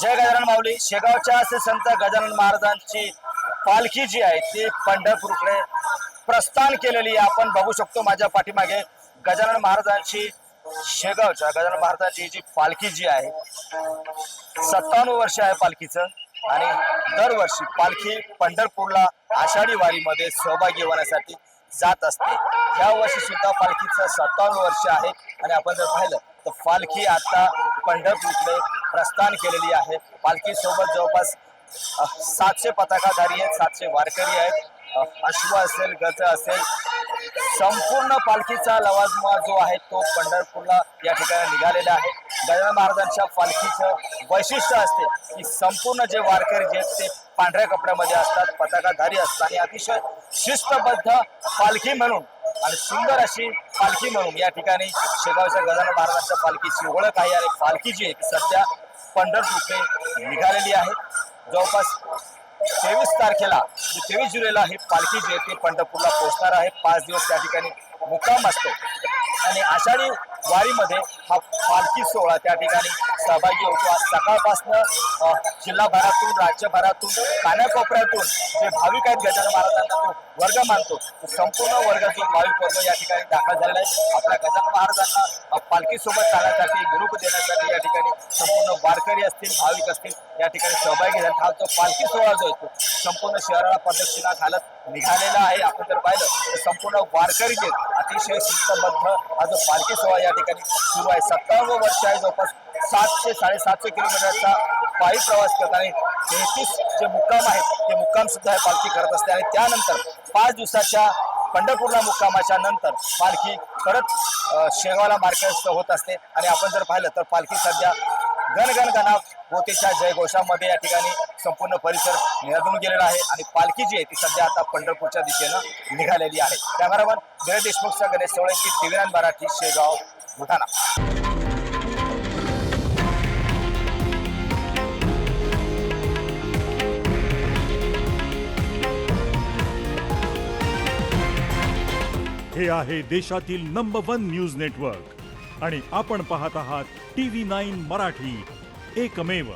जय गजानन माऊली. शेगावच्या श्री संत गजानन महाराजांची पालखी जी आहे ती पंढरपूरकडे प्रस्थान केलेली आहे. आपण बघू शकतो माझ्या पाठीमागे गजानन महाराजांची शेगावच्या गजानन महाराजांची जी पालखी जी आहे 57 वर्ष आहे पालखीचं. आणि दरवर्षी पालखी पंढरपूरला आषाढी वारीमध्ये सहभागी होण्यासाठी जात असते. या वर्षी सुद्धा पालखीचं 57 वर्ष आहे. आणि आपण जर पाहिलं तर पालखी आता पंढरपूरकडे प्रस्थान केलेली आहे. पालखी सोबत जवळपास 700 पताकाधारी आहेत, 700 वारकरी आहेत. अश्व असेल, गज असेल, संपूर्ण पालखीचा लवाजमा जो आहे तो पंढरपूरला या ठिकाणी निघालेला आहे. गजानन महाराजांच्या पालखीचं वैशिष्ट्य असते की संपूर्ण जे वारकरी जे आहेत ते पांढऱ्या कपड्यामध्ये असतात, पताकाधारी असतात आणि अतिशय शिस्तबद्ध पालखी म्हणून आणि सुंदर अशी पालखी म्हणून या ठिकाणी शेगावच्या गजानन महाराजांच्या पालखीची ओळख आहे. आणि पालखी जी आहे ती सध्या पंढरपूरकडे निघालेली आहे. जवळपास 23 तारखेला 23 जुलैला ही पालखी जी आहे ती पंढरपूरला पोहोचणार आहे. 5 दिवस त्या ठिकाणी मुक्काम असतो. आणि आषाढी वारीमध्ये हा पालखी सोहळा त्या ठिकाणी सहभागी होतो. आज सकाळपासनं जिल्हाभरातून, राज्यभरातून, कानाकोपऱ्यातून जे भाविक आहेत गजानन महाराजांना तो वर्ग मानतो, तो संपूर्ण वर्ग जो भाविक वर्ग या ठिकाणी दाखल झालेला आहे. आपल्या गजानन महाराजांना पालखीसोबत चालण्यासाठी, निरोप देण्यासाठी या ठिकाणी संपूर्ण वारकरी असतील, भाविक असतील या ठिकाणी सहभागी झाले. हा जो पालखी सोहळा जो आहे तो संपूर्ण शहराला प्रदक्षिणा घालत निघालेला आहे. आपण जर पाहिलं तर संपूर्ण वारकरी जे अतिशय शिस्तबद्ध हा जो पालखी सोहळा या ठिकाणी सुरू आहे. 57 वर्ष आहे. जवळपास 700-750 किलोमीटरचा पायी प्रवास करत आणि 33 जे मुक्काम आहेत ते मुक्काम सुद्धा पालखी करत असते. आणि त्यानंतर 5 दिवसाच्या पंढरपूरला मुक्कामाच्या नंतर पालखी परत शेगावला मार्गस्थ होत असते. आणि आपण जर पाहिलं तर पालखी सध्या गणगण गणा गोतेच्या जयघोषामध्ये या ठिकाणी संपूर्ण परिसर निरादून गेलेला आहे. आणि पालखी जी आहे ती सध्या आता पंढरपूरच्या दिशेनं निघालेली आहे. कॅमेरामन जय देशमुखचा गणेश सोळंकी, TV9 मराठी, शेगाव, बुलढाणा. हे आहे देशातील नंबर 1 न्यूज नेटवर्क आणि आपण पाहत आहात TV9 मराठी, एकमेव.